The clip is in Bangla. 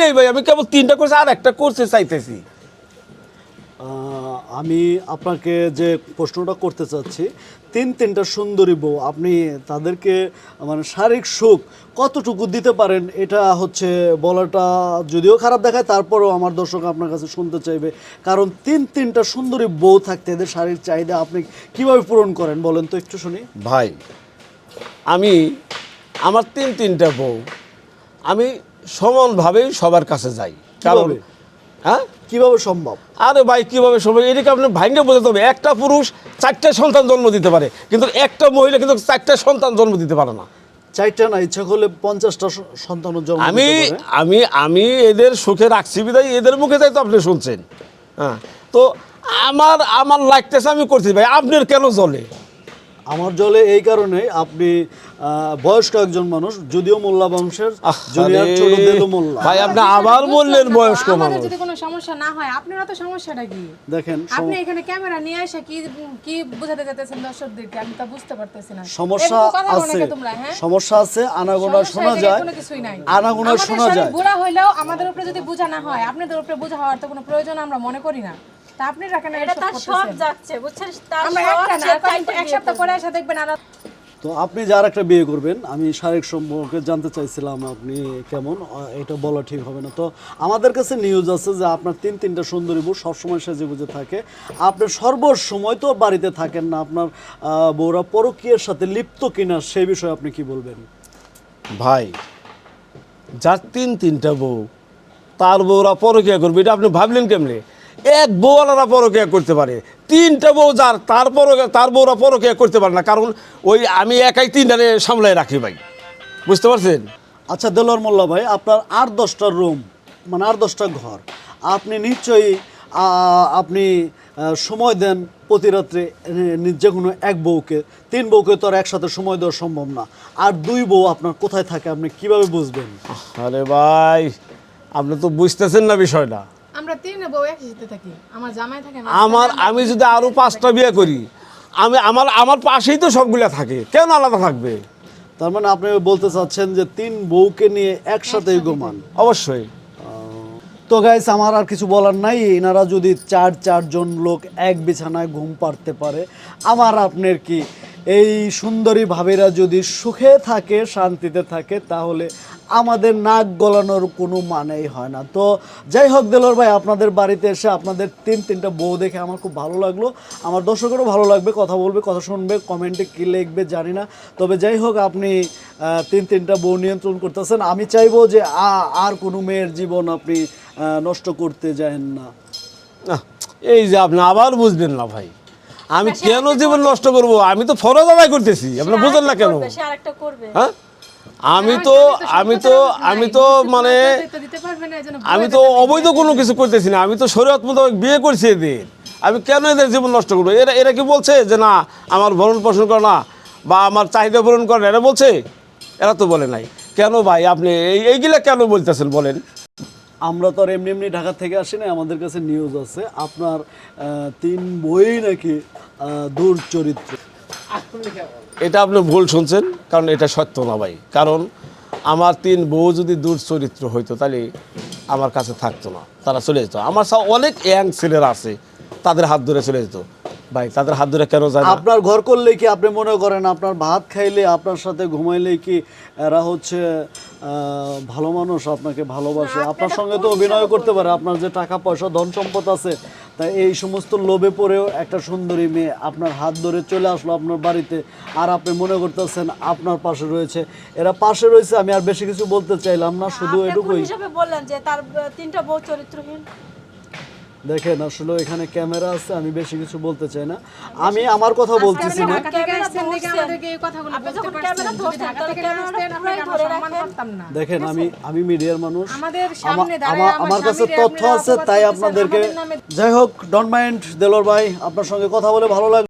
নাই ভাই, আমি কেবল 3টা করছি আর একটা করতে চাইতেছি। আমি আপনাকে যে প্রশ্নটা করতে চাচ্ছি, তিনটা সুন্দরী বউ, আপনি তাদেরকে মানে শারীরিক সুখ কতটুকু দিতে পারেন, এটা হচ্ছে বলাটা যদিও খারাপ দেখায়, তারপরেও আমার দর্শক আপনার কাছে শুনতে চাইবে। কারণ তিনটা সুন্দরী বউ থাকতে এদের শারীরিক চাহিদা আপনি কিভাবে পূরণ করেন বলেন তো একটু শুনি। ভাই আমি আমার 3টা বউ, আমি সমানভাবেই সবার কাছে যাই। কারণ কিভাবে? হ্যাঁ কিভাবে সম্ভব? আরে ভাই কীভাবে সম্ভব, এটাকে আপনি ভাঙ্গে বোঝাতে হবে। একটা পুরুষ 4টা সন্তান জন্ম দিতে পারে, কিন্তু একটা মহিলা কিন্তু 4টা সন্তান জন্ম দিতে পারে না। 4টা না, ইচ্ছা করলে 50টা সন্তানের জন্ম আমি দিতে পারে। আমি আমি এদের সুখে রাখছি বিদায় এদের মুখে যাই তো আপনি শুনছেন। হ্যাঁ, তো আমার আমার লাগতেছে আমি করছি ভাই, আপনার কেন চলে? আমার জলে এই কারণে, আপনি বয়স্ক একজন মানুষ, যদিও মোল্লা বংশের জুনিয়র ছোট দেলু মোল্লা। ভাই আপনি আবার বললেন বয়স্ক আমাদের মানুষ। যদি কোনো সমস্যা না হয়, আপনারা তো সমস্যাটা কি? দেখেন আপনি এখানে ক্যামেরা নিয়ে এসে কি কি বোঝাতে যাচ্ছেন দর্শকদেরকে, আমি তা বুঝতে পারতেছি না। সমস্যা এরকম কথা বলো আছে, নাকি তোমরা? হ্যাঁ, সমস্যা আছে, আনাগোনা সমস্যা শোনা এই যায়, জায়গায় কোনো কিছুই নাই। আনাগোনা আমাদের শোনা শরীর যায়। বুড়া হইলেও আমাদের উপরে যদি বোঝা না হয়, আপনাদের উপরে বোঝা হওয়ার তো কোনো প্রয়োজন আমরা মনে করি না। তা আপনি রাখেন এটা তার সব যাচ্ছে, বুঝছেন? তার আমরা সব একটা না, চারটা এক সপ্তাহ পরে এসে দেখবেন আর তো আপনি যার একটা বিয়ে করবেন, আমি শারীরিক সম্পর্কে জানতে চাইছিলাম আপনি কেমন, এটা বলা ঠিক হবে না। তো আমাদের কাছে নিউজ আছে যে আপনার তিনটা সুন্দরী বউ সবসময় সেজে গুজে থাকে, আপনি সর্বসময় তো বাড়িতে থাকেন না, আপনার বউরা পরকীয়ার সাথে লিপ্ত কিনা সেই বিষয়ে আপনি কি বলবেন? ভাই যার 3টা বউ তার বউরা পরকিয়া করবে, এটা আপনি ভাবলেন কেমনে? এক বউওয়ালারা পরকিয়া করতে পারে, 3টা বউ যার তার বউরা পরকিয়া করতে পারে না। কারণ ওই আমি একাই 3টারে সামলাই রাখি ভাই, বুঝতে পারছেন? আচ্ছা দেলোয়ার মোল্লা ভাই, আপনার 8-10টা রুম, মানে 8-10টা ঘর, আপনি নিশ্চয়ই আপনি সময় দেন প্রতি রাত্রে যে কোনো এক বউকে, 3 বউকে তো আর একসাথে সময় দেওয়া সম্ভব না। আর 2 বউ আপনার কোথায় থাকে আপনি কিভাবে বুঝবেন? আরে ভাই আপনি তো বুঝতেছেন না বিষয়টা। আমরা 3 বউ একসাথে থাকি, আমার জামাই থাকে না। আমি যদি আরো 5টা বিয়ে করি, আমার পাশেই তো সবগুলা থাকে, কেন আলাদা থাকবে? তার মানে আপনি বলতে চাচ্ছেন যে 3 বউকে নিয়ে একসাথেই ঘুমান? অবশ্যই। তো গাইস, আমার আর কিছু বলার নাই। এনারা যদি 4জন লোক এক বিছানায় ঘুম পাড়তে পারে, আমার আপনার কি, এই সুন্দরী ভাবিরা যদি সুখে থাকে, শান্তিতে থাকে, তাহলে আমাদের নাক গলানোর কোনো মানেই হয় না। তো যাই হোক দেলোয়ার ভাই, আপনাদের বাড়িতে এসে আপনাদের 3টা বউ দেখে আমার খুব ভালো লাগলো, আমার দর্শকেরও ভালো লাগবে, কথা বলবে, কথা শুনবে, কমেন্টে কী লিখবে জানি না। তবে যাই হোক, আপনি 3টা বউ নিয়ন্ত্রণ করতেছেন। আমি চাইবো যে আর কোনো মেয়ের জীবন আপনি নষ্ট করতে যান না। এই যে আপনি আবার বুঝবেন না ভাই, আমি কেন জীবন নষ্ট করব? আমি তো ফরজ আদায় করতেছি, আপনি বুঝেন না কেন? সে আরেকটা করবে। হ্যাঁ, আমি তো মানে আমি তো অবৈধ কোনো কিছু করতেছি না, আমি তো শরীয়ত মোতাবেক বিয়ে করছি এদের। আমি কেন এদের জীবন নষ্ট করবো? এরা কি বলছে যে না আমার ভরণ পোষণ করে না বা আমার চাহিদা পূরণ করে না? এরা বলছে? এরা তো বলে নাই। কেন ভাই আপনি এইগুলা কেন বলতেছেন বলেন? আমরা তো আর এমনি এমনি ঢাকা থেকে আসি না, আমাদের কাছে নিউজ আছে আপনার 3 বই নাকি দুর্চরিত্র। এটা আপনি ভুল শুনছেন, কারণ এটা সত্য না ভাই। কারণ আমার 3 বউ যদি দুর্চরিত্র হইতো তাহলে আমার কাছে থাকতো না, তারা চলে যেত। আমার সব অনেক ইয়াং ছেলেরা আছে, তাদের হাত ধরে চলে যেত ভাই। তাদের হাত ধরে কেন যায় না? আপনার ঘর করলে কি আপনি মনে করেন আপনার ভাত খাইলে, আপনার সাথে ঘুমাইলে কি এরা হচ্ছে ভালো মানুষ, আপনাকে ভালোবাসে? আপনার সঙ্গে তো অভিনয় করতে পারে, আপনার যে টাকা পয়সা ধন সম্পদ আছে, তাই এই সমস্ত লোভে পড়েও একটা সুন্দরী মেয়ে আপনার হাত ধরে চলে আসলো আপনার বাড়িতে, আর আপনি মনে করতেছেন আপনার পাশে রয়েছে। এরা পাশে রয়েছে, আমি আর বেশি কিছু বলতে চাইলাম না, শুধু আপনি কোন এটুকুই। হিসাবে বললেন যে তার 3টা বউ চরিত্রহীন? দেখেন আসলে এখানে ক্যামেরা আছে, আমি বেশি কিছু বলতে চাই না, আমি আমার কথা বলতেছি না। দেখেন আমি মিডিয়ার মানুষ, আমার কাছে তথ্য আছে, তাই আপনাদেরকে। যাই হোক, ডোন্ট মাইন্ড দেলোয়ার ভাই, আপনার সঙ্গে কথা বলে ভালো লাগলো।